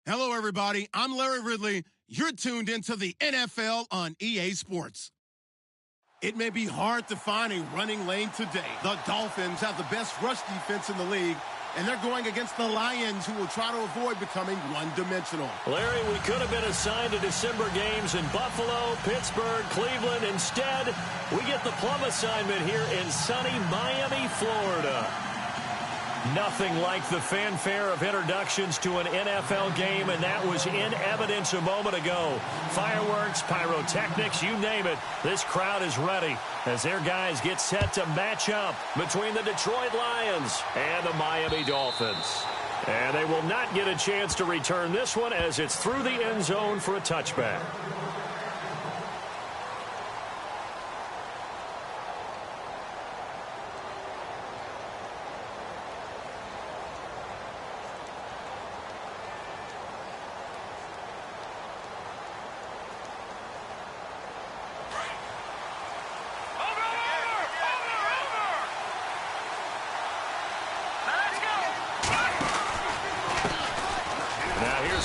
Hello, everybody. I'm Larry Ridley. You're tuned into the NFL on EA Sports. It may be hard to find a running lane today. The Dolphins have the best rush defense in the league, and they're going against the Lions, who will try to avoid becoming one-dimensional. Larry, we could have been assigned to December games in Buffalo, Pittsburgh, Cleveland. Instead, we get the plum assignment here in sunny Miami, Florida. Nothing like the fanfare of introductions to an NFL game, and that was in evidence a moment ago. Fireworks, pyrotechnics, you name it. This crowd is ready as their guys get set to match up between the Detroit Lions and the Miami Dolphins. And they will not get a chance to return this one as it's through the end zone for a touchback.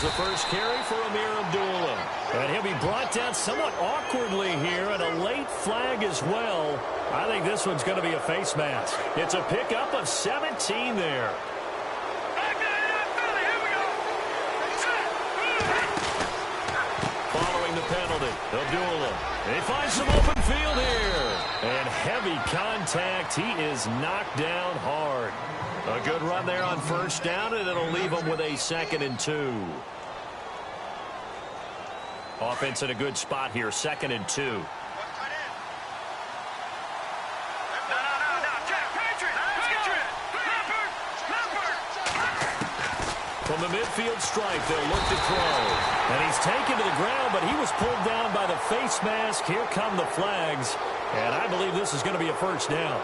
The first carry for Amir Abdullah. And he'll be brought down somewhat awkwardly here, and a late flag as well. I think this one's going to be a face mask. It's a pickup of 17 there. Following the penalty, Abdullah. He finds some open field here. And heavy contact. He is knocked down hard. A good run there on first down, and it'll leave him with a 2nd and 2. Offense in a good spot here, 2nd and 2. From the midfield stripe, they'll look to throw. And he's taken to the ground, but he was pulled down by the face mask. Here come the flags. And I believe this is going to be a first down.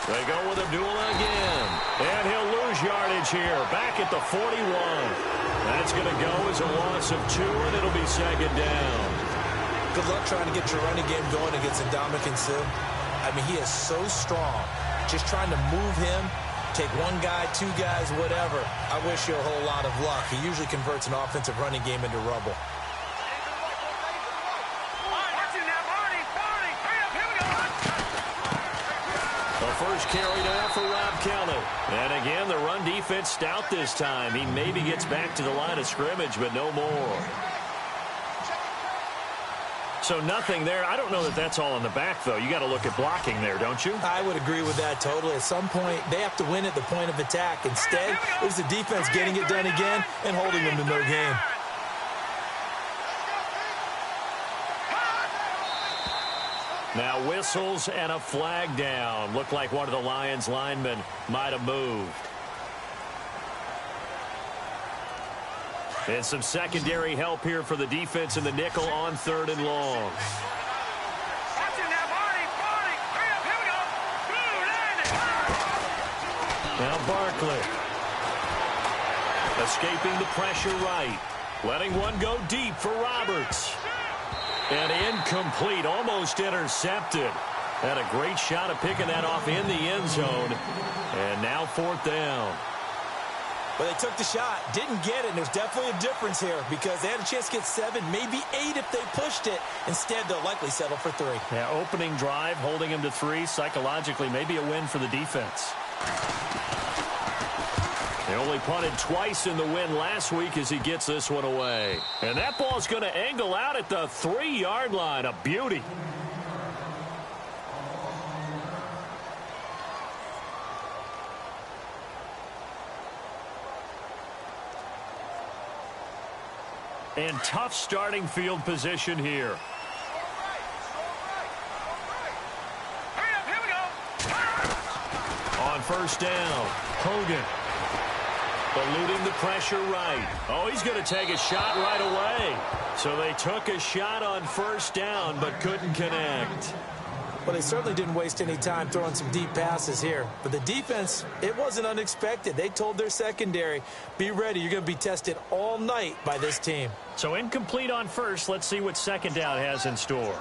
They go with Abdullah again. And he'll lose yardage here. Back at the 41. That's going to go as a loss of 2, and it'll be 2nd down. Good luck trying to get your running game going against Ndamukong Suh. I mean, he is so strong. Just trying to move him, take one guy, 2 guys, whatever. I wish you a whole lot of luck. He usually converts an offensive running game into rubble. First carry now for Rob Kelly. And again, the run defense stout this time. He maybe gets back to the line of scrimmage, but no more. So nothing there. I don't know that that's all in the back, though. You got to look at blocking there, don't you? I would agree with that totally. At some point, they have to win at the point of attack. Instead, it was the defense getting it done again and holding them to no gain. Now whistles and a flag down. Looked like one of the Lions linemen might have moved. And some secondary help here for the defense in the nickel on 3rd and long. Now Barkley. Escaping the pressure right. Letting one go deep for Roberts. And incomplete, almost intercepted. Had a great shot of picking that off in the end zone. And now 4th down. But they took the shot, didn't get it, and there's definitely a difference here because they had a chance to get 7, maybe 8 if they pushed it. Instead, they'll likely settle for 3. Yeah, opening drive, holding him to 3, psychologically maybe a win for the defense. They only punted twice in the win last week as he gets this one away. And that ball's going to angle out at the 3-yard line. A beauty. And tough starting field position here. On first down, Hogan. Eluding the pressure right. Oh, he's going to take a shot right away. So they took a shot on first down, but couldn't connect. Well, they certainly didn't waste any time throwing some deep passes here. But the defense, it wasn't unexpected. They told their secondary, be ready. You're going to be tested all night by this team. So incomplete on first. Let's see what second down has in store.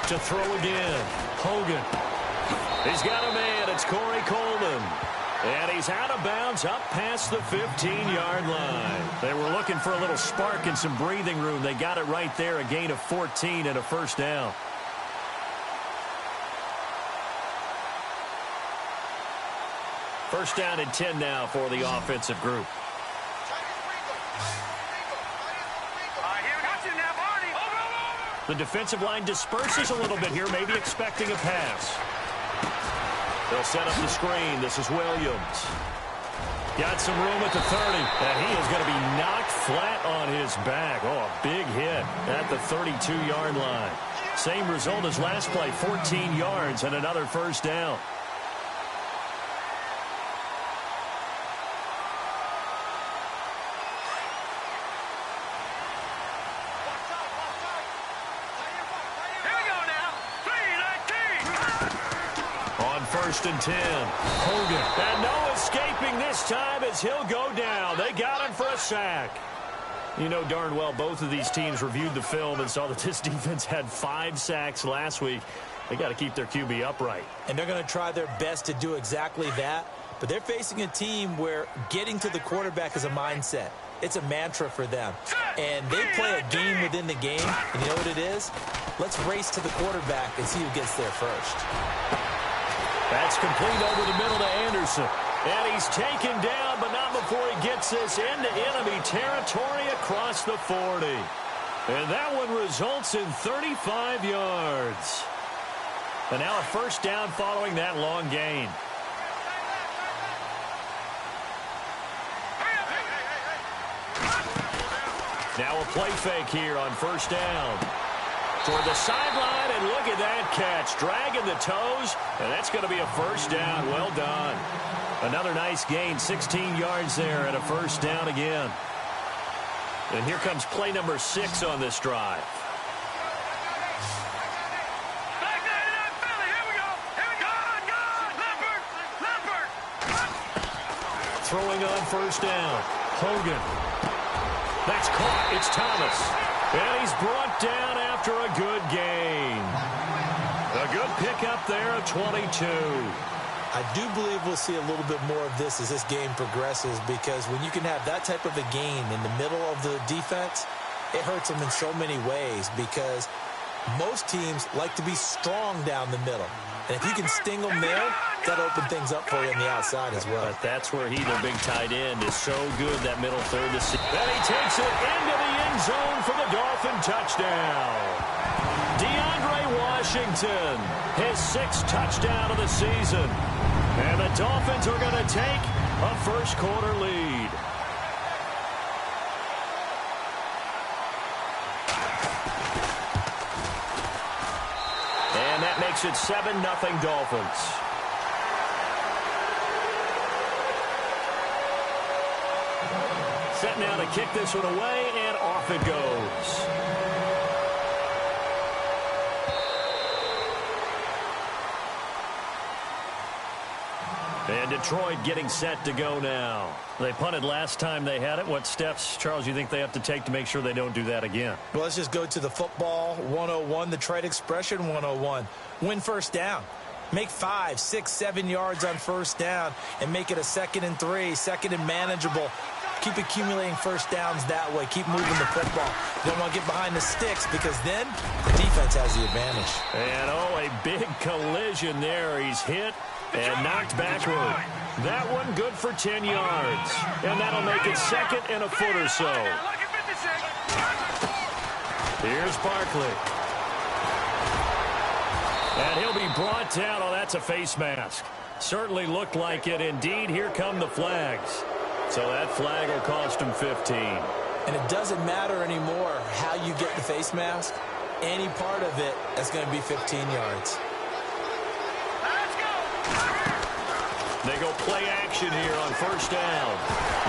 To throw again. Hogan. He's got a man. It's Corey Coleman. And he's out of bounds up past the 15-yard line. They were looking for a little spark and some breathing room. They got it right there, a gain of 14 and a first down. First down and 10 now for the offensive group. The defensive line disperses a little bit here, maybe expecting a pass. They'll set up the screen. This is Williams. Got some room at the 30, and he is going to be knocked flat on his back. Oh, a big hit at the 32-yard line. Same result as last play, 14 yards and another first down. First and 10. Hogan. And no escaping this time as he'll go down. They got him for a sack. You know darn well both of these teams reviewed the film and saw that this defense had 5 sacks last week. They got to keep their QB upright. And they're going to try their best to do exactly that. But they're facing a team where getting to the quarterback is a mindset. It's a mantra for them. And they play a game within the game. And you know what it is? Let's race to the quarterback and see who gets there first. That's complete over the middle to Anderson. And he's taken down, but not before he gets this into enemy territory across the 40. And that one results in 35 yards. And now a first down following that long gain. Now a play fake here on first down. Toward the sideline, and look at that catch. Dragging the toes, and that's going to be a first down. Well done. Another nice gain, 16 yards there, and a first down again. And here comes play number 6 on this drive. Throwing on first down. Hogan. That's caught. It's Thomas. And he's brought down after a good gain. A good pickup there at 22. I do believe we'll see a little bit more of this as this game progresses, because when you can have that type of a gain in the middle of the defense, it hurts them in so many ways, because most teams like to be strong down the middle. And if you can sting them there, that'll open things up for you on the outside as well. But that's where their big tight end, is so good, that middle third to see. Then he takes it into the end zone for the Dolphin touchdown. DeAndre Washington, his 6th touchdown of the season. And the Dolphins are going to take a first-quarter lead. And that makes it 7-0 Dolphins. Set now to kick this one away, and off it goes. And Detroit getting set to go now. They punted last time they had it. What steps, Charles, you think they have to take to make sure they don't do that again? Well, let's just go to the football 101, the trade expression 101. Win first down. Make 5, 6, 7 yards on first down and make it a 2nd and 3, 2nd and manageable. Keep accumulating first downs that way. Keep moving the football. You don't want to get behind the sticks, because then the defense has the advantage. And, a big collision there. He's hit and knocked backward. That one good for 10 yards. And that'll make it 2nd and a foot or so. Here's Barkley. And he'll be brought down. Oh, that's a face mask. Certainly looked like it. Indeed, here come the flags. So that flag will cost him 15. And it doesn't matter anymore how you get the face mask. Any part of it, that's going to be 15 yards. They go play action here on first down.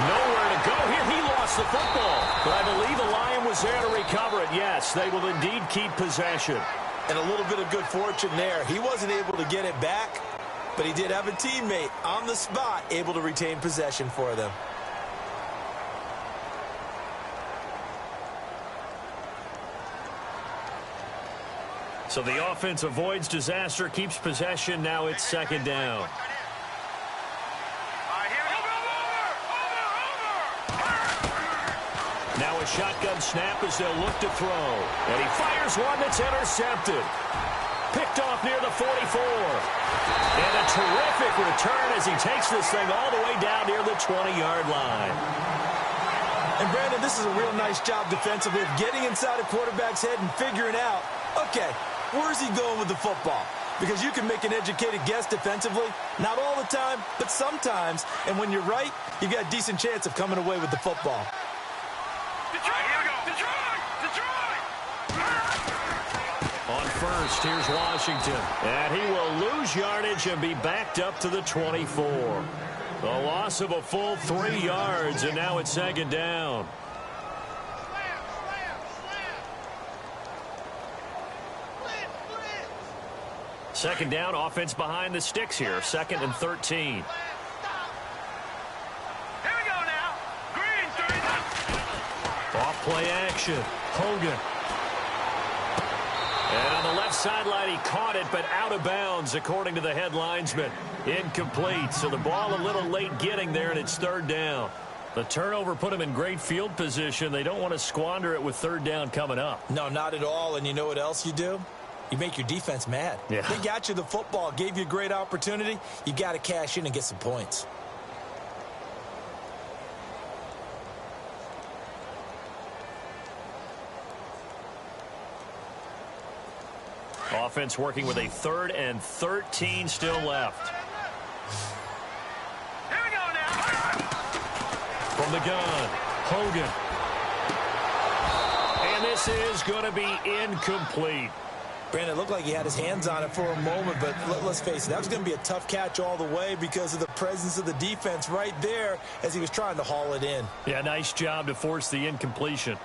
Nowhere to go here. He lost the football. But I believe the Lion was there to recover it. Yes, they will indeed keep possession. And a little bit of good fortune there. He wasn't able to get it back, but he did have a teammate on the spot able to retain possession for them. So the offense avoids disaster, keeps possession. Now it's second down. Now a shotgun snap as they'll look to throw. And he fires one that's intercepted. Picked off near the 44. And a terrific return as he takes this thing all the way down near the 20-yard line. And, Brandon, this is a real nice job defensively of getting inside a quarterback's head and figuring out, okay, where's he going with the football? Because you can make an educated guess defensively. Not all the time, but sometimes. And when you're right, you've got a decent chance of coming away with the football. On first, here's Washington. And he will lose yardage and be backed up to the 24. A loss of a full 3 yards, and now it's second down. Second down, offense behind the sticks here. 2nd and 13. Off play action. Hogan. And on the left sideline, he caught it, but out of bounds, according to the head linesman. Incomplete. So the ball a little late getting there, and it's third down. The turnover put him in great field position. They don't want to squander it with third down coming up. No, not at all. And you know what else you do? You make your defense mad. Yeah. They got you the football, gave you a great opportunity. You got to cash in and get some points. Offense working with a 3rd and 13 still left. Here we go now. From the gun, Hogan. And this is going to be incomplete. Brandon, it looked like he had his hands on it for a moment, but let's face it, that was going to be a tough catch all the way because of the presence of the defense right there as he was trying to haul it in. Yeah, nice job to force the incompletion.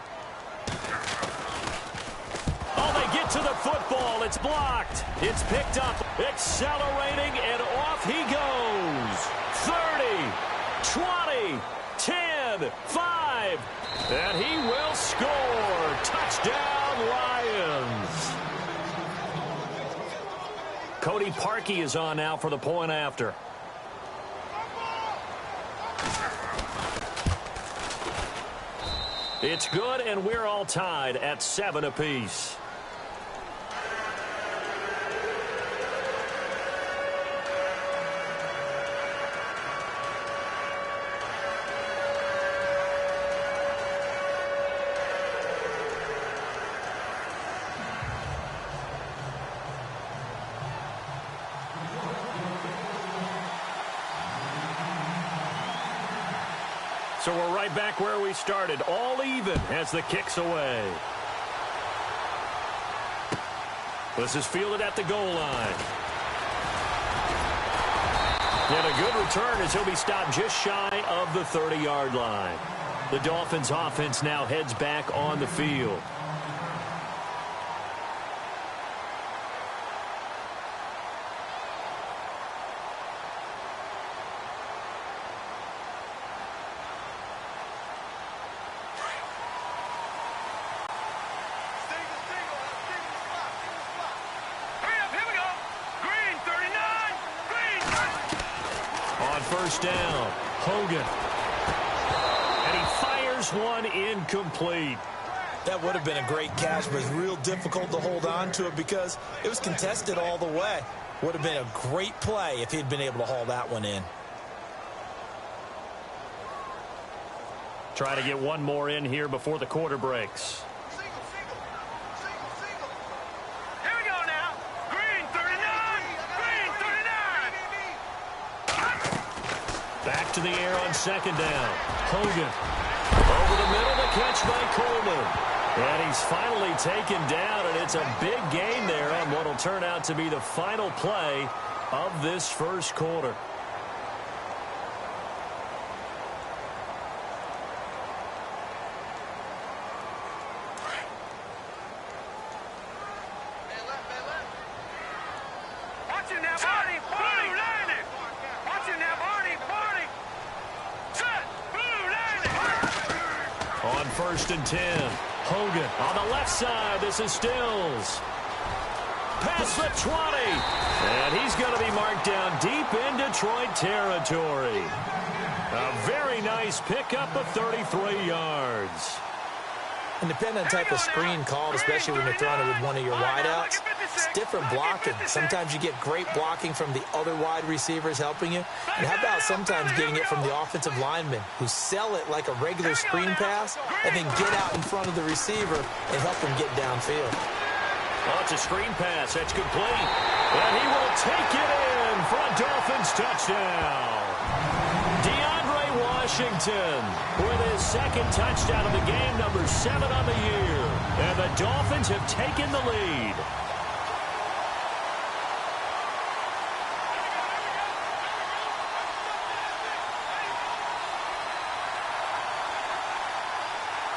Oh, they get to the football. It's blocked. It's picked up. Accelerating, and off he goes. 30, 20, 10, 5. And he will score. Touchdown, Lions. Cody Parkey is on now for the point after. It's good, and we're all tied at 7 apiece. So we're right back where we started, all even as the kick's away. This is fielded at the goal line. And a good return as he'll be stopped just shy of the 30-yard line. The Dolphins' offense now heads back on the field. First down, Hogan. And he fires one incomplete. That would have been a great catch, but it's real difficult to hold on to it because it was contested all the way. Would have been a great play if he'd been able to haul that one in. Try to get one more in here before the quarter breaks. Back to the air on second down. Hogan. Over the middle, the catch by Coleman. And he's finally taken down, and it's a big gain there on what will turn out to be the final play of this first quarter. 1st and 10. Hogan on the left side. This is Stills. Past the 20. And he's going to be marked down deep in Detroit territory. A very nice pickup of 33 yards. And depending on the type of screen called, especially when you're throwing it with one of your wideouts, it's different blocking. Sometimes you get great blocking from the other wide receivers helping you. And how about sometimes getting it from the offensive linemen who sell it like a regular screen pass and then get out in front of the receiver and help them get downfield. Oh, it's a screen pass. That's complete. And he will take it in for a Dolphins touchdown. Washington with his second touchdown of the game, number 7 on the year. And the Dolphins have taken the lead.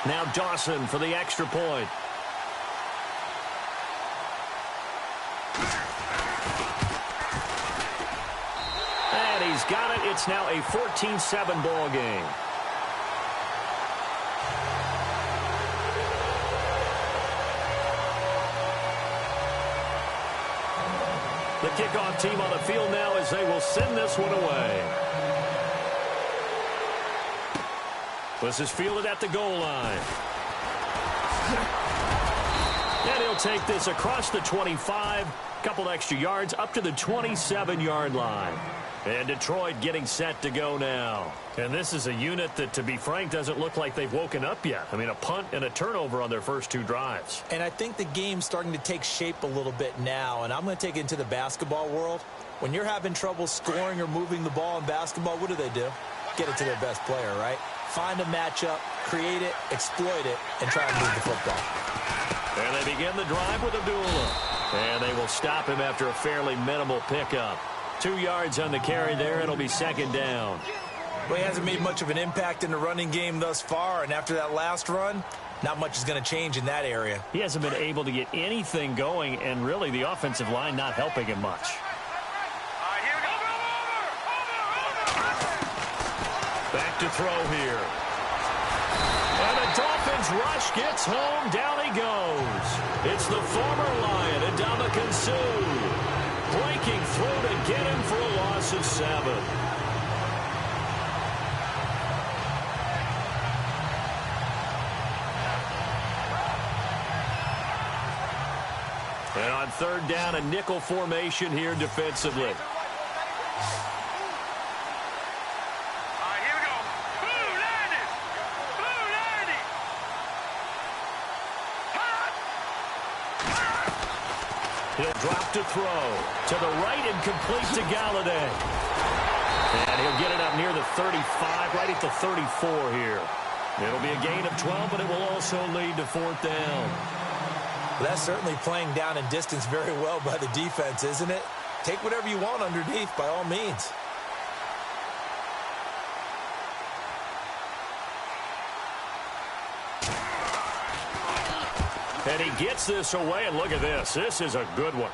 Now Dawson for the extra point. And he's got it. It's now a 14-7 ball game. The kickoff team on the field now as they will send this one away. This is fielded at the goal line. And he'll take this across the 25. Couple extra yards up to the 27-yard line. And Detroit getting set to go now. And this is a unit that, to be frank, doesn't look like they've woken up yet. I mean, a punt and a turnover on their first 2 drives. And I think the game's starting to take shape a little bit now. And I'm going to take it into the basketball world. When you're having trouble scoring or moving the ball in basketball, what do? Get it to their best player, right? Find a matchup, create it, exploit it, and try and move the football. And they begin the drive with Abdullah. And they will stop him after a fairly minimal pickup. 2 yards on the carry there. It'll be second down. Well, he hasn't made much of an impact in the running game thus far, and after that last run, not much is going to change in that area. He hasn't been able to get anything going, and really the offensive line not helping him much. Back to throw here. And the Dolphins rush gets home. Down he goes. It's the former Lion, Ndamukong Suh, breaking through to get him for a loss of 7. And on third down, a nickel formation here defensively. He'll drop to throw. To the right and complete to Galladay. And he'll get it up near the 35, right at the 34 here. It'll be a gain of 12, but it will also lead to 4th down. Well, that's certainly playing down in distance very well by the defense, isn't it? Take whatever you want underneath, by all means. And he gets this away, and look at this. This is a good one.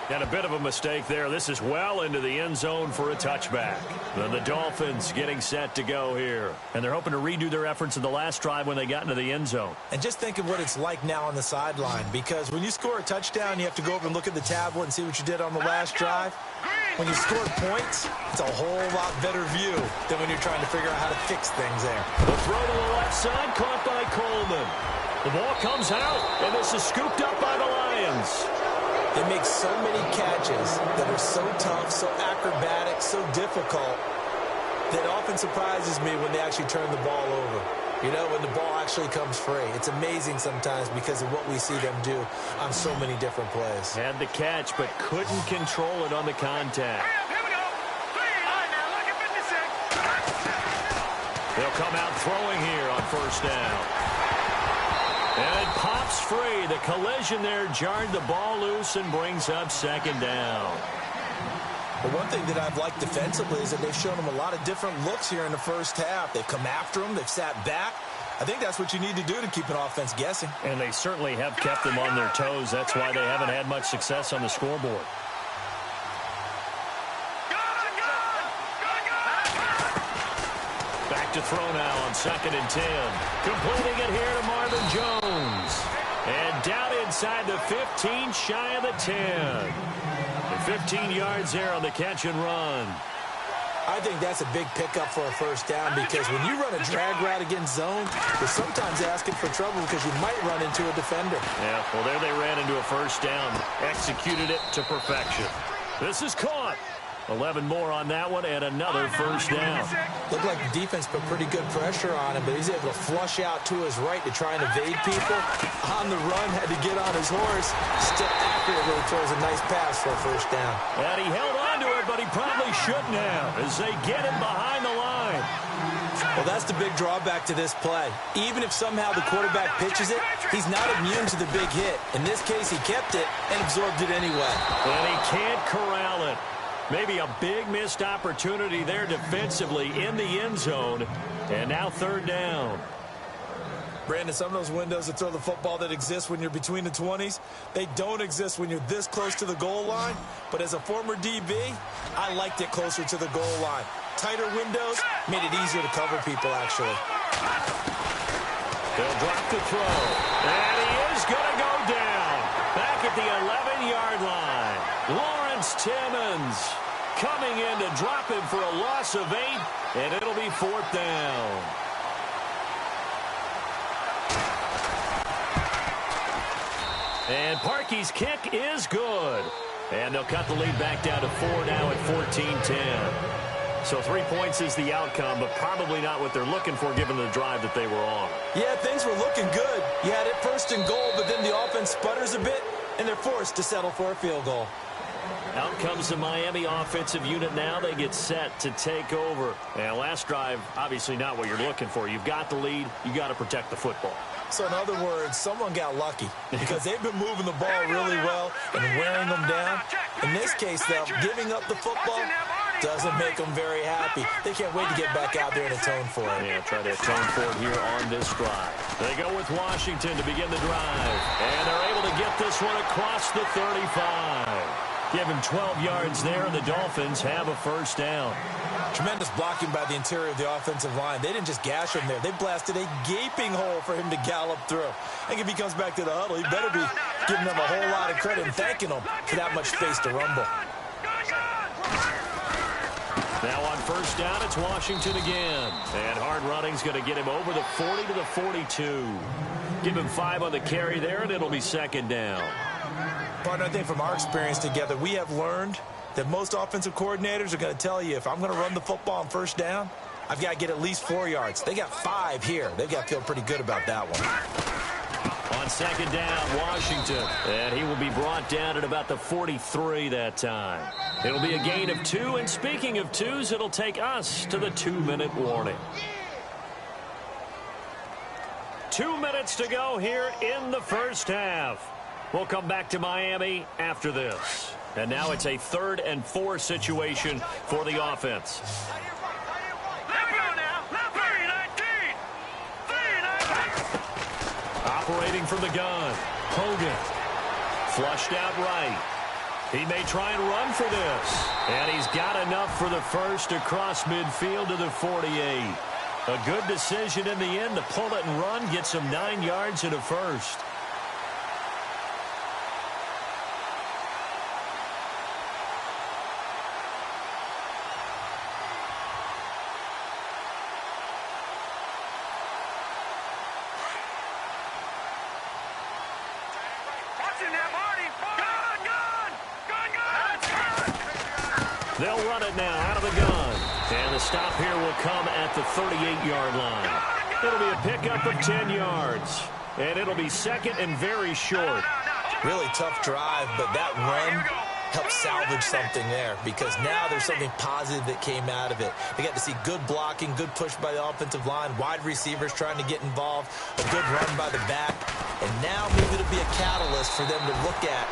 And a bit of a mistake there. This is well into the end zone for a touchback. And the Dolphins getting set to go here. And they're hoping to redo their efforts in the last drive when they got into the end zone. And just think of what it's like now on the sideline, because when you score a touchdown, you have to go over and look at the tablet and see what you did on the last drive. When you scored points, it's a whole lot better view than when you're trying to figure out how to fix things there. The throw to the left side, caught by Coleman. The ball comes out, and this is scooped up by the Lions. They make so many catches that are so tough, so acrobatic, so difficult, that often surprises me when they actually turn the ball over. You know, when the ball actually comes free. It's amazing sometimes because of what we see them do on so many different plays. Had the catch, but couldn't control it on the contact. They'll come out throwing here on 1st down. And it pops free. The collision there jarred the ball loose and brings up 2nd down. But one thing that I've liked defensively is that they've shown them a lot of different looks here in the first half. They've come after them. They've sat back. I think that's what you need to do to keep an offense guessing. And they certainly have kept them on their toes. That's why they haven't had much success on the scoreboard. Back to throw now on 2nd and 10. Completing it here to Marvin Jones. And down inside the 15, shy of the 10. And 15 yards there on the catch and run. I think that's a big pickup for a first down because when you run a drag route against zone, you're sometimes asking for trouble because you might run into a defender. Yeah, well, there they ran into a first down. Executed it to perfection. This is caught. 11 more on that one and another first down. Looked like the defense put pretty good pressure on him, but he's able to flush out to his right to try and evade people. On the run, had to get on his horse. Still accurately throws a nice pass for a first down. And he held on to it, but he probably shouldn't have as they get him behind the line. Well, that's the big drawback to this play. Even if somehow the quarterback pitches it, he's not immune to the big hit. In this case, he kept it and absorbed it anyway. And he can't corral it. Maybe a big missed opportunity there defensively in the end zone. And now 3rd down. Brandon, some of those windows to throw the football that exist when you're between the 20s, they don't exist when you're this close to the goal line. But as a former DB, I liked it closer to the goal line. Tighter windows made it easier to cover people, actually. They'll drop the throw. And he is going to go down. Back at the 11-yard line. Lawrence Timmons coming in to drop him for a loss of 8, and it'll be 4th down. And Parkey's kick is good. And they'll cut the lead back down to 4 now at 14-10. So 3 points is the outcome, but probably not what they're looking for given the drive that they were on. Yeah, things were looking good. You had it 1st and goal, but then the offense sputters a bit, and they're forced to settle for a field goal. Out comes the Miami offensive unit now. They get set to take over. And last drive, obviously not what you're looking for. You've got the lead. You got to protect the football. So in other words, someone got lucky because they've been moving the ball really well and wearing them down. In this case, though, giving up the football doesn't make them very happy. They can't wait to get back out there and atone for it. Yeah, try to atone for it here on this drive. They go with Washington to begin the drive. And they're able to get this one across the 35. Give him 12 yards there, and the Dolphins have a first down. Tremendous blocking by the interior of the offensive line. They didn't just gash him there. They blasted a gaping hole for him to gallop through. I think if he comes back to the huddle, he better be giving them a whole lot of credit and thanking them for that much space to rumble. Now on first down, it's Washington again. And hard running's going to get him over the 40 to the 42. Give him 5 on the carry there, and it'll be 2nd down. Partner, I think from our experience together, we have learned that most offensive coordinators are going to tell you, if I'm going to run the football on first down, I've got to get at least 4 yards. They got 5 here. They've got to feel pretty good about that one. On 2nd down, Washington. And he will be brought down at about the 43 that time. It'll be a gain of 2. And speaking of 2s, it'll take us to the 2-minute warning. 2 minutes to go here in the first half. We'll come back to Miami after this. And now it's a 3rd and 4 situation for the offense. Operating from the gun. Hogan. Flushed out right. He may try and run for this. And he's got enough for the first across midfield to the 48. A good decision in the end to pull it and run. Gets him 9 yards and a first. They'll run it now out of the gun. And the stop here will come at the 38-yard line. It'll be a pickup of 10 yards. And it'll be 2nd and very short. Really tough drive, but that run helped salvage something there because now there's something positive that came out of it. They got to see good blocking, good push by the offensive line, wide receivers trying to get involved, a good run by the back. And now maybe it'll be a catalyst for them to look at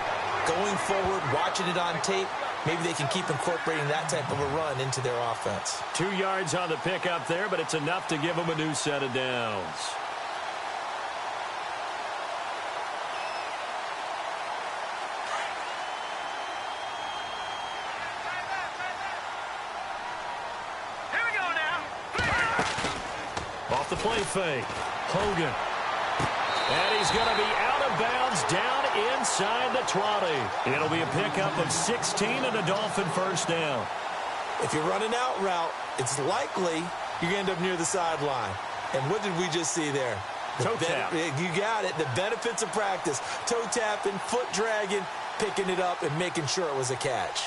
going forward, watching it on tape. Maybe they can keep incorporating that type of a run into their offense. 2 yards on the pickup there, but it's enough to give them a new set of downs. play fake. Hogan. And he's going to be out of bounds down inside the 20. It'll be a pickup of 16 and a Dolphin first down. If you're running out route, it's likely you're going to end up near the sideline. And what did we just see there? Toe tap. You got it. The benefits of practice. Toe tapping, foot dragging, picking it up, and making sure it was a catch.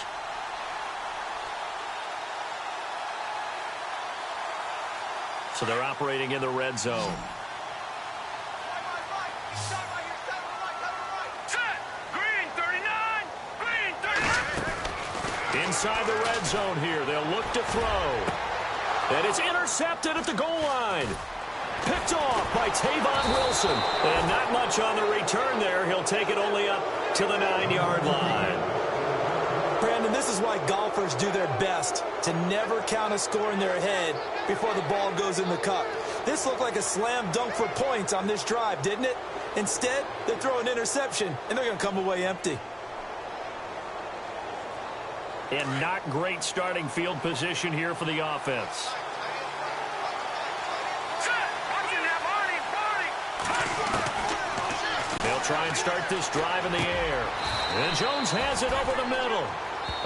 So they're operating in the red zone. Inside the red zone here, they'll look to throw. And it's intercepted at the goal line. Picked off by Tavon Wilson. And not much on the return there. He'll take it only up to the 9-yard line. Brandon, this is why golfers do their best to never count a score in their head before the ball goes in the cup. This looked like a slam dunk for points on this drive, didn't it? Instead, they throw an interception, and they're going to come away empty. And not great starting field position here for the offense. They'll try and start this drive in the air. And Jones has it over the middle.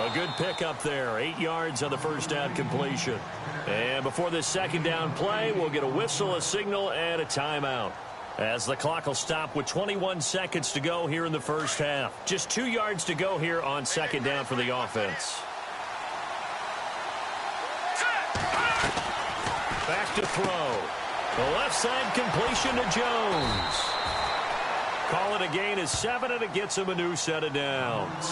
A good pickup there. 8 yards on the first down completion. And before this second down play, we'll get a whistle, a signal, and a timeout. As the clock will stop with 21 seconds to go here in the first half. Just 2 yards to go here on second down for the offense. Back to throw. The left side completion to Jones. Call it a gain of 7, and it gets him a new set of downs.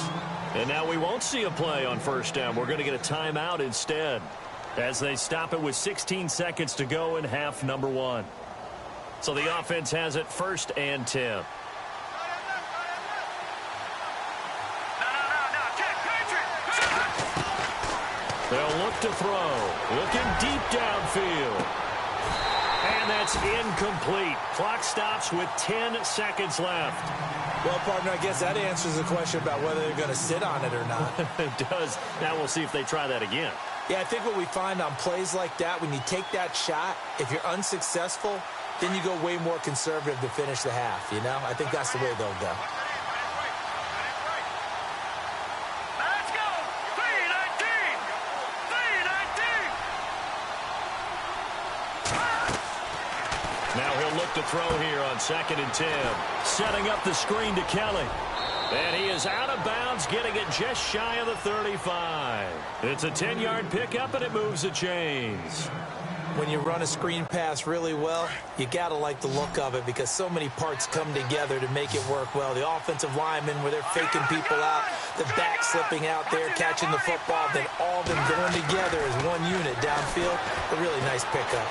And now we won't see a play on first down. We're going to get a timeout instead as they stop it with 16 seconds to go in half number 1. So the offense has it 1st and 10. They'll look to throw. Looking deep downfield. And that's incomplete. Clock stops with 10 seconds left. Well, partner, I guess that answers the question about whether they're going to sit on it or not. It does. Now we'll see if they try that again. Yeah, I think what we find on plays like that, when you take that shot, if you're unsuccessful, then you go way more conservative to finish the half, you know? I think that's the way they'll go. Let's go! 319! 319! Now he'll look to throw here on 2nd and 10. Setting up the screen to Kelly. And he is out of bounds, getting it just shy of the 35. It's a 10-yard pickup, and it moves the chains. When you run a screen pass really well, you got to like the look of it because so many parts come together to make it work well. The offensive linemen, where they're faking people out, the back slipping out there, catching the football, then all of them going together as one unit downfield. A really nice pickup.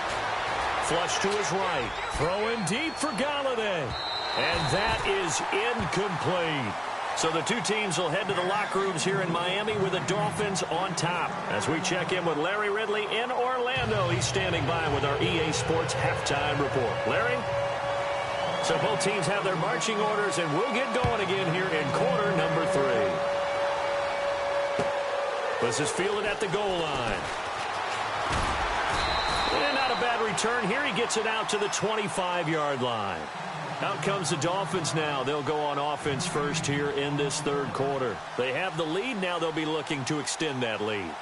Flush to his right. Throwing deep for Galladay. And that is incomplete. So the two teams will head to the locker rooms here in Miami with the Dolphins on top. As we check in with Larry Ridley in Orlando, he's standing by with our EA Sports Halftime Report. Larry? So both teams have their marching orders, and we'll get going again here in quarter number 3. This is fielded at the goal line. And not a bad return here. He gets it out to the 25-yard line. Out comes the Dolphins now. They'll go on offense first here in this third quarter. They have the lead. Now they'll be looking to extend that lead.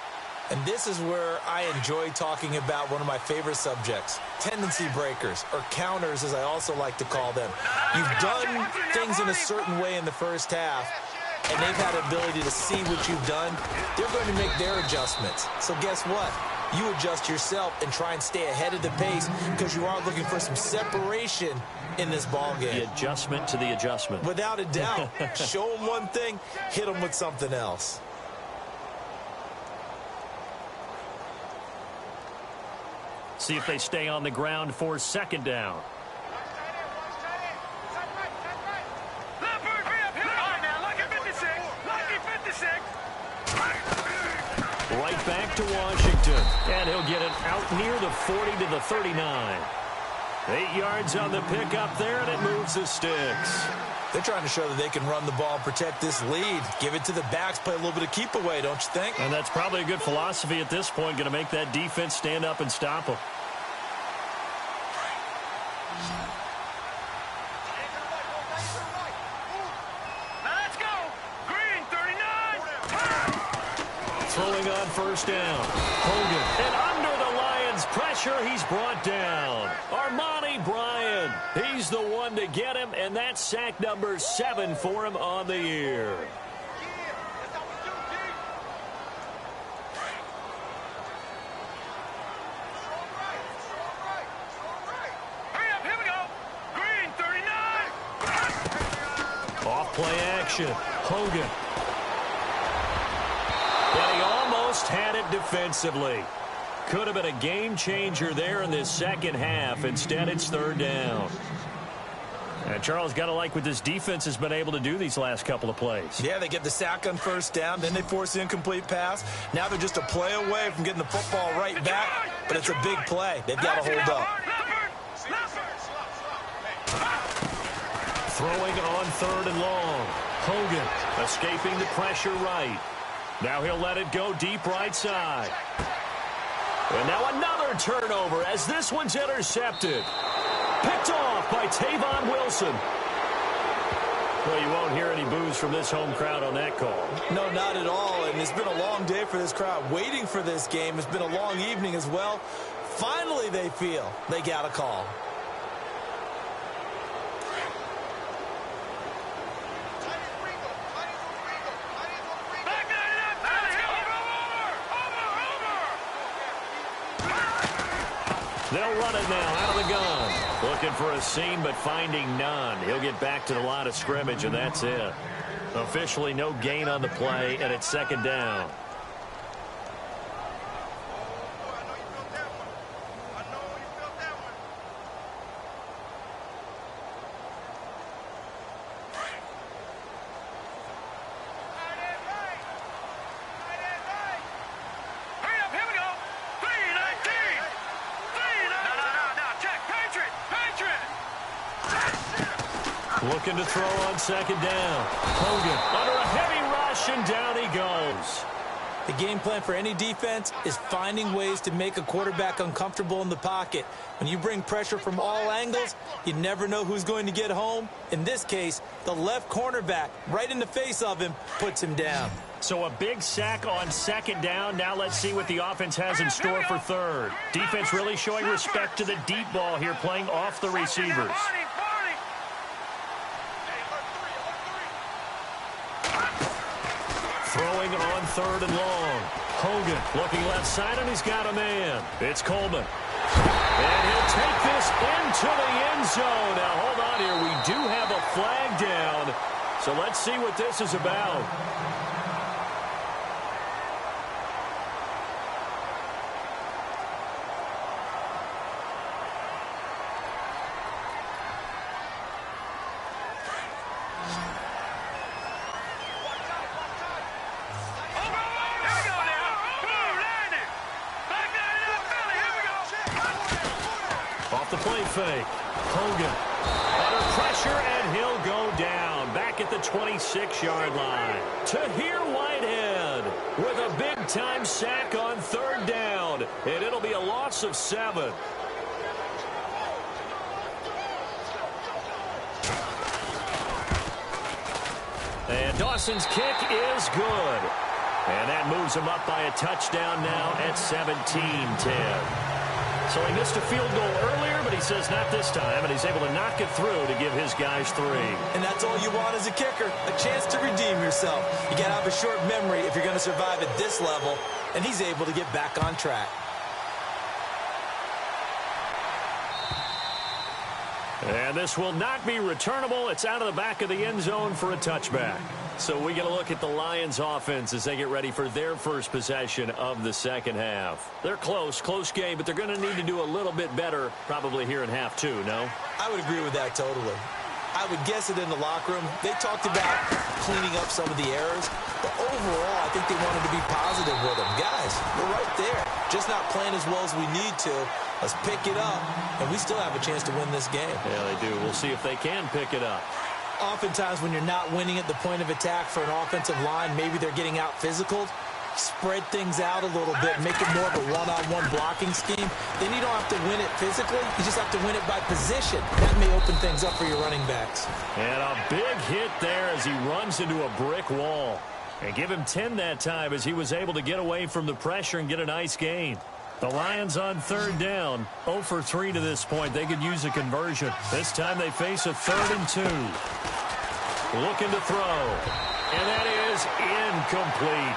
And this is where I enjoy talking about one of my favorite subjects, tendency breakers, or counters as I also like to call them. You've done things in a certain way in the first half, and they've had the ability to see what you've done. They're going to make their adjustments. So guess what? You adjust yourself and try and stay ahead of the pace because you are looking for some separation in this ball game. The adjustment to the adjustment. Without a doubt. Show them one thing, hit them with something else. See if they stay on the ground for second down. Right back to Washington. And he'll get it out near the 40 to the 39. 8 yards on the pickup there, and it moves the sticks. They're trying to show that they can run the ball and protect this lead. Give it to the backs, play a little bit of keep away, don't you think? And that's probably a good philosophy at this point, going to make that defense stand up and stop them. throwing on first down. Hogan. And under the Lions' pressure, he's brought down. Armani Bryant. He's the one to get him, and that's sack number 7 for him on the year. Play action. Hogan. And he almost had it defensively. Could have been a game changer there in this second half. Instead, it's third down. And Charles, got to like what this defense has been able to do these last couple of plays. Yeah, they get the sack on first down, then they force the incomplete pass. Now they're just a play away from getting the football right back, but it's a big play. They've got to hold up. Throwing on third and long. Hogan escaping the pressure right. Now he'll let it go deep right side. And now another turnover as this one's intercepted. Picked off by Tavon Wilson. Well, you won't hear any boos from this home crowd on that call. No, not at all. And it's been a long day for this crowd waiting for this game. It's been a long evening as well. Finally, they feel they got a call. They'll run it now out of the gun. Looking for a seam, but finding none. He'll get back to the line of scrimmage, and that's it. Officially no gain on the play, and it's second down. Looking to throw on second down. Hogan under a heavy rush, and down he goes. The game plan for any defense is finding ways to make a quarterback uncomfortable in the pocket. When you bring pressure from all angles, you never know who's going to get home. In this case, the left cornerback, right in the face of him, puts him down. So a big sack on second down. Now let's see what the offense has in store for third. Defense really showing respect to the deep ball here, playing off the receivers. Throwing on third and long. Hogan looking left side, and he's got a man. It's Coleman. And he'll take this into the end zone. Now, hold on here. We do have a flag down. So let's see what this is about. Fake. Hogan under pressure, and he'll go down back at the 26-yard line. Tahir Whitehead with a big-time sack on third down, and it'll be a loss of 7. And Dawson's kick is good. And that moves him up by a touchdown now at 17-10. So he missed a field goal earlier, but he says not this time, and he's able to knock it through to give his guys 3. And that's all you want as a kicker, a chance to redeem yourself. You got to have a short memory if you're going to survive at this level, and he's able to get back on track. And this will not be returnable. It's out of the back of the end zone for a touchback. So we get a look at the Lions offense as they get ready for their first possession of the second half. They're close game, but they're going to need to do a little bit better probably here in half 2, no? I would agree with that totally. I would guess it in the locker room. They talked about cleaning up some of the errors, but overall I think they wanted to be positive with them. Guys, we're right there. Just not playing as well as we need to. Let's pick it up, and we still have a chance to win this game. Yeah, they do. We'll see if they can pick it up. Oftentimes when you're not winning at the point of attack for an offensive line, maybe they're getting out physical. Spread things out a little bit, make it more of a one-on-one blocking scheme. Then you don't have to win it physically. You just have to win it by position. That may open things up for your running backs. And a big hit there as he runs into a brick wall. And give him 10 that time as he was able to get away from the pressure and get a nice gain. The Lions on third down, 0 for 3 to this point. They could use a conversion. This time they face a 3rd and 2. Looking to throw. And that is incomplete.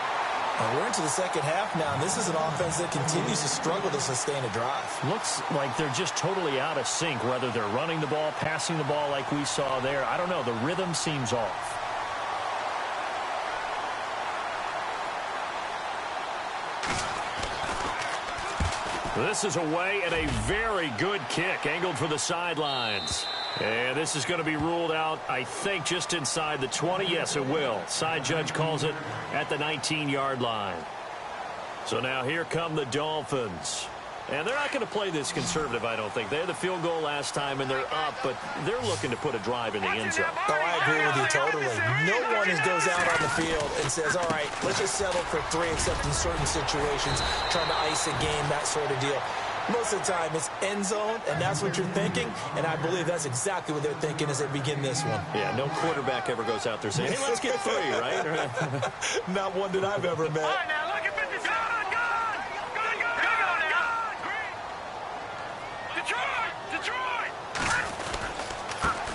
We're into the second half now, and this is an offense that continues to struggle to sustain a drive. Looks like they're just totally out of sync, whether they're running the ball, passing the ball like we saw there. I don't know. The rhythm seems off. This is away and a very good kick angled for the sidelines. And this is going to be ruled out, I think, just inside the 20. Yes, it will. Side judge calls it at the 19-yard line. So now here come the Dolphins. And they're not going to play this conservative, I don't think. They had the field goal last time, and they're up, but they're looking to put a drive in the end zone. Oh, I agree with you totally. No one goes out on the field and says, all right, let's just settle for 3, except in certain situations, trying to ice a game, that sort of deal. Most of the time, it's end zone, and that's what you're thinking, and I believe that's exactly what they're thinking as they begin this one. Yeah, no quarterback ever goes out there saying, hey, let's get 3, right? Not one that I've ever met. All right, now look at this. Go on now. Detroit!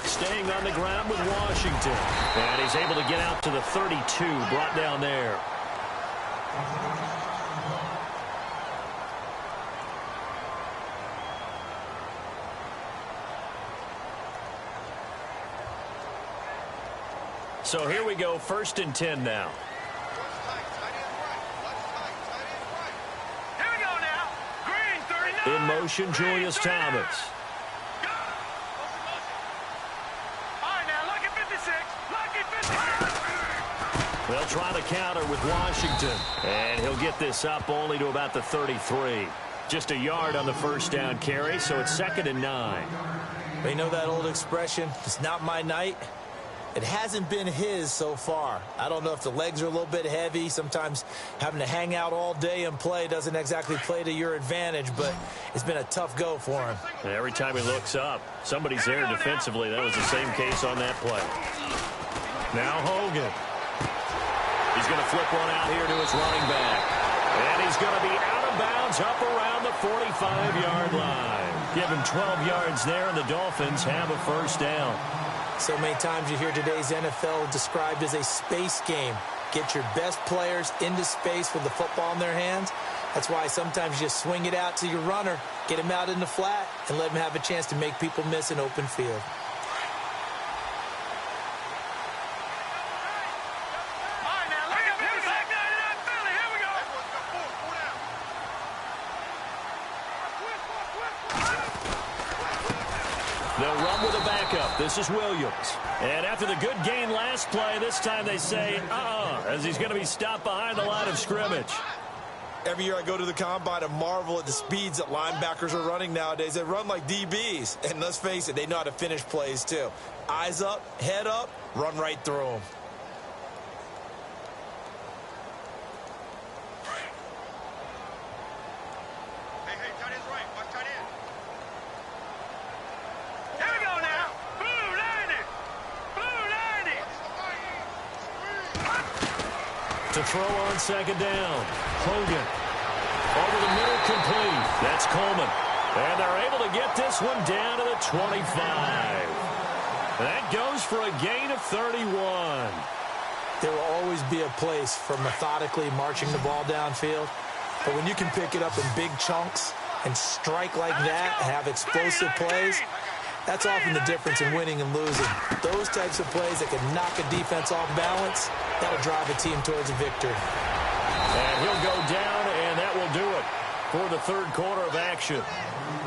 Staying on the ground with Washington. And he's able to get out to the 32, brought down there. So here we go, 1st and 10 now. Here we go now. Green, 39. In motion, Julius Thomas. They'll try to counter with Washington. And he'll get this up only to about the 33. Just a yard on the first down carry, so it's 2nd and 9. You know that old expression, it's not my night? It hasn't been his so far. I don't know if the legs are a little bit heavy. Sometimes having to hang out all day and play doesn't exactly play to your advantage, but it's been a tough go for him. And every time he looks up, somebody's there defensively. That was the same case on that play. Now Hogan. He's going to flip one out here to his running back. And he's going to be out of bounds up around the 45-yard line. Give him 12 yards there, and the Dolphins have a first down. So many times you hear today's NFL described as a space game. Get your best players into space with the football in their hands. That's why sometimes you just swing it out to your runner, get him out in the flat, and let him have a chance to make people miss an open field. They'll run with a backup. This is Williams. And after the good gain last play, this time they say, as he's going to be stopped behind the line of scrimmage. Every year I go to the combine and marvel at the speeds that linebackers are running nowadays. They run like DBs. And let's face it, they know how to finish plays too. Eyes up, head up, run right through them. To throw on 2nd down. Hogan. Over the middle, complete. That's Coleman. And they're able to get this one down to the 25. That goes for a gain of 31. There will always be a place for methodically marching the ball downfield. But when you can pick it up in big chunks and strike like that and have explosive plays, that's often the difference in winning and losing. Those types of plays that can knock a defense off balance, that'll drive a team towards a victory. And he'll go down, and that will do it for the 3rd quarter of action.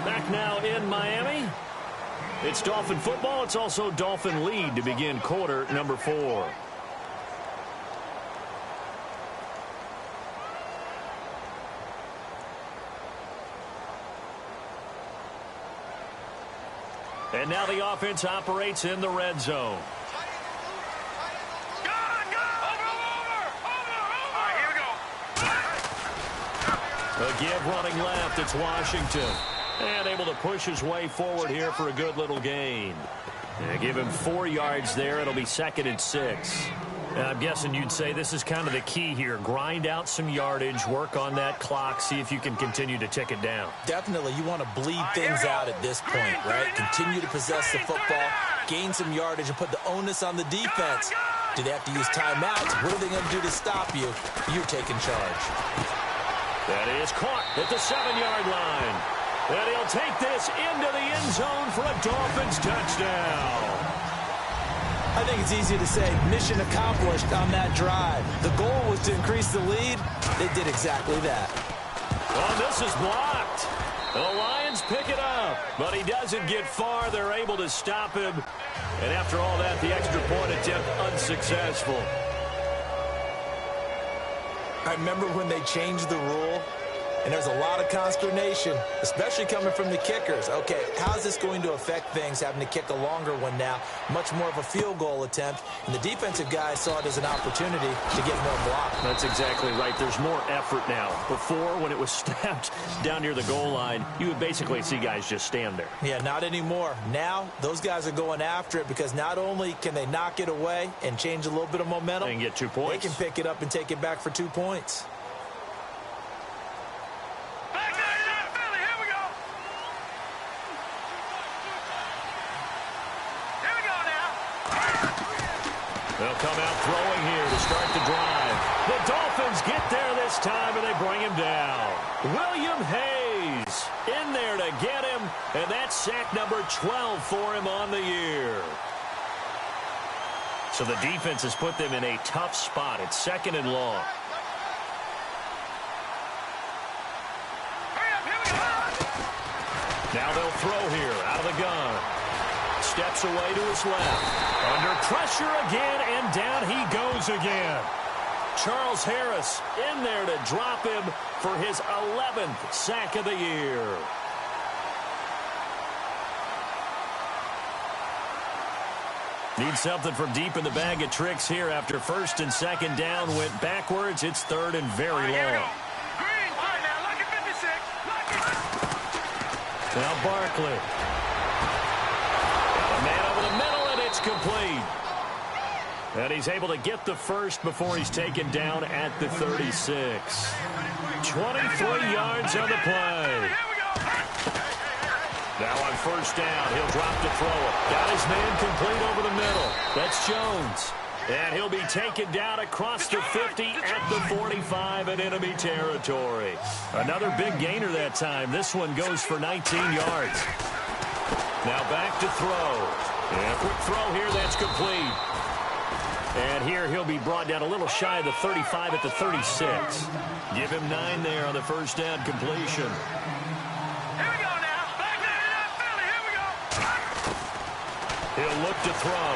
Back now in Miami. It's Dolphin football. It's also Dolphin lead to begin quarter number 4. And now the offense operates in the red zone. A give running left. It's Washington. And able to push his way forward here for a good little gain. And give him 4 yards there. It'll be 2nd and 6. I'm guessing you'd say this is kind of the key here. Grind out some yardage, work on that clock, see if you can continue to tick it down. Definitely, you want to bleed things out at this point, right? Continue to possess the football, gain some yardage, and put the onus on the defense. Do they have to use timeouts? What are they going to do to stop you? You're taking charge. That is caught at the 7-yard line. And he'll take this into the end zone for a Dolphins touchdown. I think it's easy to say mission accomplished on that drive. The goal was to increase the lead. They did exactly that. Oh, this is blocked. The Lions pick it up, but he doesn't get far. They're able to stop him. And after all that, the extra point attempt unsuccessful. I remember when they changed the rule, and there's a lot of consternation, especially coming from the kickers. Okay, how's this going to affect things, having to kick a longer one now? Much more of a field goal attempt, and the defensive guys saw it as an opportunity to get more blocks. That's exactly right. There's more effort now. Before, when it was snapped down near the goal line, you would basically see guys just stand there. Yeah, not anymore. Now, those guys are going after it because not only can they knock it away and change a little bit of momentum, and get 2 points. They can pick it up and take it back for 2 points. They'll come out throwing here to start the drive. The Dolphins get there this time, and they bring him down. William Hayes in there to get him, and that's sack number 12 for him on the year. So the defense has put them in a tough spot. It's 2nd and long. Now they'll throw here out of the gun. Steps away to his left. Under pressure again, and down he goes again. Charles Harris in there to drop him for his 11th sack of the year. Need something from deep in the bag of tricks here after 1st and 2nd down went backwards. It's 3rd and very long. Now Barkley. A man over the middle, and it's complete. And he's able to get the first before he's taken down at the 36. 23 yards on the play. Now on 1st down, he'll drop to throw it. Got his man complete over the middle. That's Jones. And he'll be taken down across the 50 at the 45 in enemy territory. Another big gainer that time. This one goes for 19 yards. Now back to throw. And a quick throw here, that's complete. And here he'll be brought down a little shy of the 35 at the 36. Give him 9 there on the 1st down completion. Here we go now. Back there, here we go. He'll look to throw.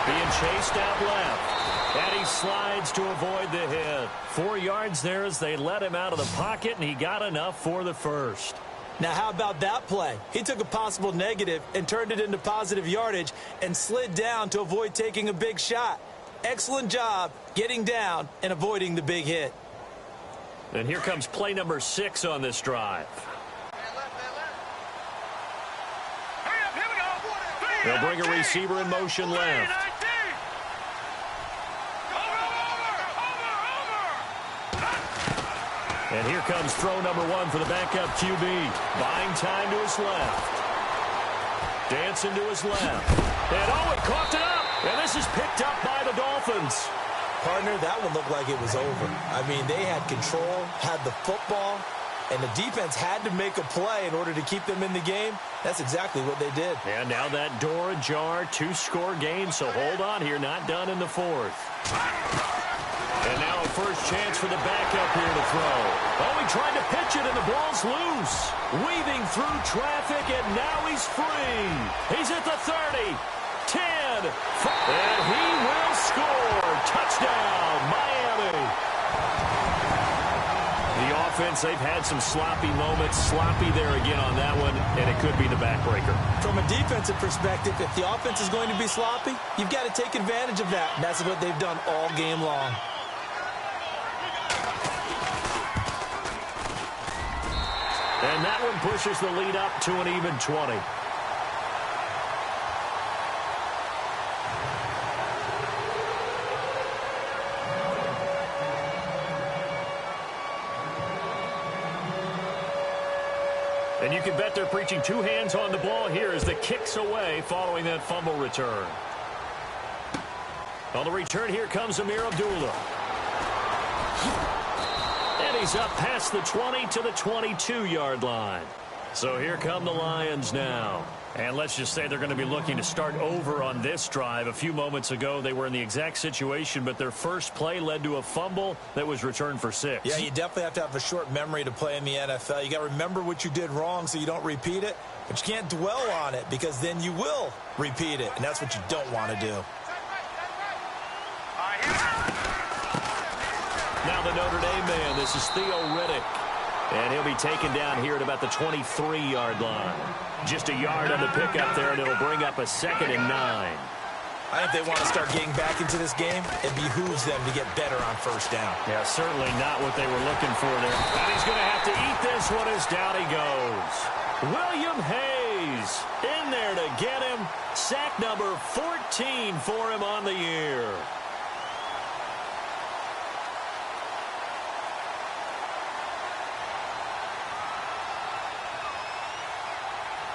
Being chased out left. And he slides to avoid the hit. 4 yards there as they let him out of the pocket, and he got enough for the first. Now, how about that play? He took a possible negative and turned it into positive yardage and slid down to avoid taking a big shot. Excellent job getting down and avoiding the big hit. And here comes play number 6 on this drive. They'll bring a receiver in motion left. And here comes throw number 1 for the backup QB. Buying time to his left. Dancing to his left. And Owen coughed it up. And this is picked up by the Dolphins. Partner, that one looked like it was over. I mean, they had control, had the football, and the defense had to make a play in order to keep them in the game. That's exactly what they did. And now that door ajar, 2-score game, so hold on here, not done in the 4th. And now a first chance for the backup here to throw. Oh, he tried to pitch it, and the ball's loose. Weaving through traffic, and now he's free. He's at the 30, 10, 5, and he will score. Touchdown, Miami. The offense, they've had some sloppy moments. Sloppy there again on that one, and it could be the backbreaker. From a defensive perspective, if the offense is going to be sloppy, you've got to take advantage of that. And that's what they've done all game long. And that one pushes the lead up to an even 20. And you can bet they're preaching two hands on the ball here as the kick's away following that fumble return. On the return, here comes Amir Abdullah. And he's up past the 20 to the 22-yard line. So here come the Lions now. And let's just say they're going to be looking to start over on this drive. A few moments ago, they were in the exact situation, but their first play led to a fumble that was returned for 6. Yeah, you definitely have to have a short memory to play in the NFL. You got to remember what you did wrong so you don't repeat it, but you can't dwell on it because then you will repeat it, and that's what you don't want to do. Now the Notre Dame man, this is Theo Riddick. And he'll be taken down here at about the 23-yard line. Just a yard on the pickup there, and it'll bring up a 2nd and 9. I think they want to start getting back into this game. It behooves them to get better on first down. Yeah, certainly not what they were looking for there. And he's going to have to eat this one as down he goes. William Hayes in there to get him. Sack number 14 for him on the year.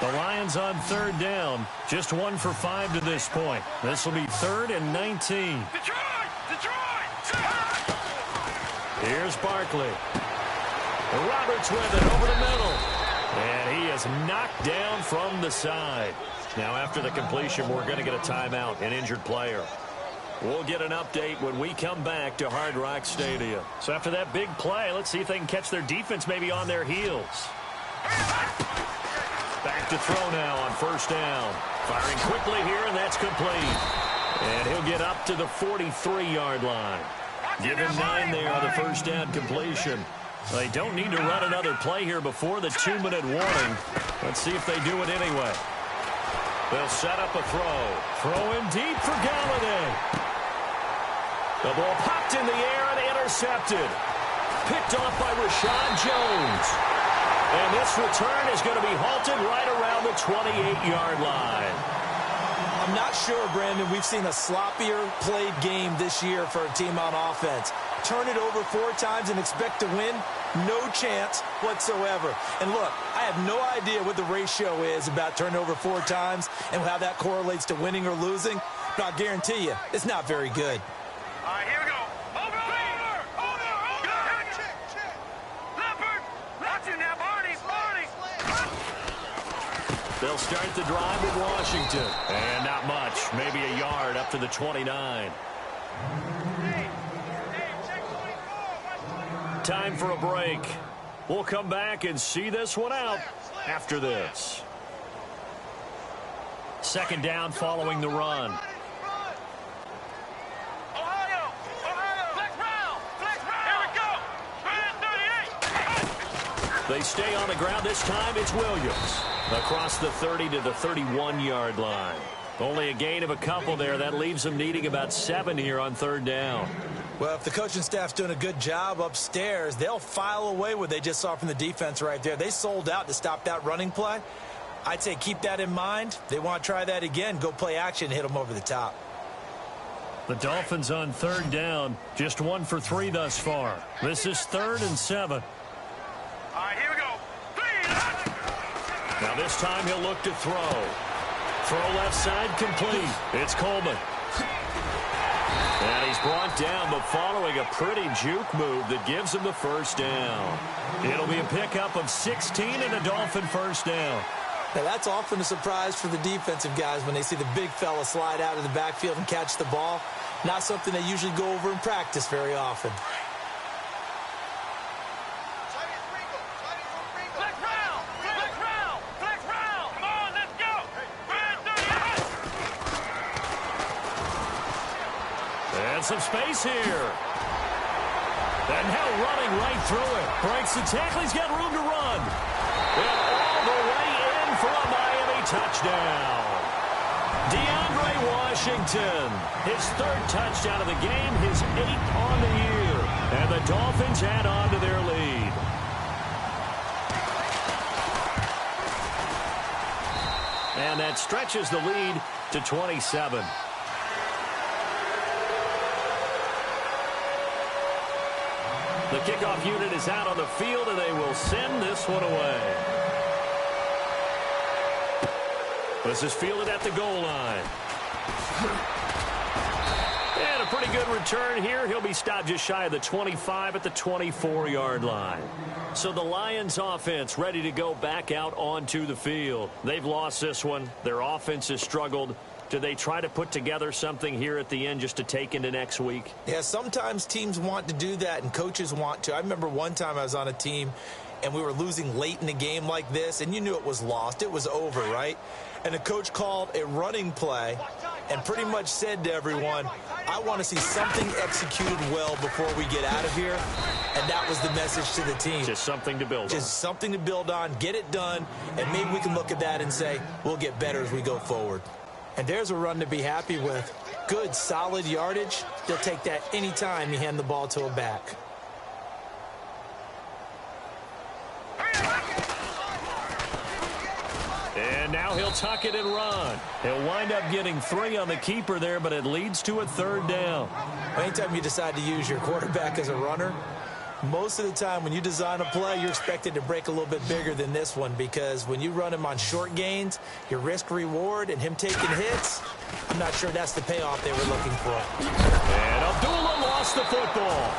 The Lions on 3rd down. Just 1 for 5 to this point. This will be 3rd and 19. Detroit! Here's Barkley. Roberts with it over the middle. And he is knocked down from the side. Now after the completion, we're going to get a timeout, an injured player. We'll get an update when we come back to Hard Rock Stadium. So after that big play, let's see if they can catch their defense maybe on their heels. Back to throw now on 1st down. Firing quickly here, and that's complete. And he'll get up to the 43-yard line. Give him 9 there on the 1st down completion. They don't need to run another play here before the 2-minute warning. Let's see if they do it anyway. They'll set up a throw. Throw in deep for Galladay. The ball popped in the air and intercepted. Picked off by Rashad Jones. And this return is going to be halted right around the 28-yard line. I'm not sure, Brandon, we've seen a sloppier played game this year for a team on offense. Turn it over 4 times and expect to win? No chance whatsoever. And look, I have no idea what the ratio is about turning over 4 times and how that correlates to winning or losing, but I'll guarantee you, it's not very good. All right, here we go. Over. Check. Leopard. Watch you now, Barney. They'll start the drive with Washington. And not much. Maybe a yard up to the 29. Time for a break. We'll come back and see this one out after this. 2nd down following the run. Ohio. Flex round. Here we go. 38. They stay on the ground. This time it's Williams. Across the 30 to the 31-yard line. Only a gain of a couple there. That leaves them needing about 7 here on 3rd down. Well, if the coaching staff's doing a good job upstairs, they'll file away what they just saw from the defense right there. They sold out to stop that running play. I'd say keep that in mind. They want to try that again. Go play action, hit them over the top. The Dolphins on 3rd down. Just 1 for 3 thus far. This is 3rd and 7. All right, here we go. 3. Now this time he'll look to throw. Throw left side complete. It's Coleman. And he's brought down, but following a pretty juke move that gives him the 1st down. It'll be a pickup of 16 and a Dolphin 1st down. Now, that's often a surprise for the defensive guys when they see the big fella slide out of the backfield and catch the ball. Not something they usually go over in practice very often. Some space here. And now running right through it. Breaks the tackle. He's got room to run. And all the way in for a Miami touchdown. DeAndre Washington. His 3rd touchdown of the game. His 8th on the year. And the Dolphins add on to their lead. And that stretches the lead to 27. The kickoff unit is out on the field, and they will send this one away. This is fielded at the goal line. And a pretty good return here. He'll be stopped just shy of the 25 at the 24-yard line. So the Lions offense ready to go back out onto the field. They've lost this one. Their offense has struggled. Do they try to put together something here at the end just to take into next week? Yeah, sometimes teams want to do that and coaches want to. I remember one time I was on a team and we were losing late in the game like this, and you knew it was lost. It was over, right? And the coach called a running play and pretty much said to everyone, I want to see something executed well before we get out of here. And that was the message to the team. Just something to build on. Just something to build on, get it done, and maybe we can look at that and say, we'll get better as we go forward. And there's a run to be happy with. Good, solid yardage. They'll take that anytime you hand the ball to a back. And now he'll tuck it and run. He'll wind up getting 3 on the keeper there, but it leads to a 3rd down. Anytime you decide to use your quarterback as a runner, most of the time when you design a play, you're expected to break a little bit bigger than this one, because when you run him on short gains, your risk-reward and him taking hits, I'm not sure that's the payoff they were looking for. And Abdullah lost the football.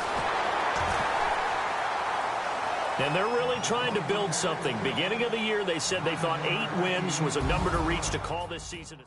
And they're really trying to build something. Beginning of the year, they said they thought 8 wins was a number to reach to call this season.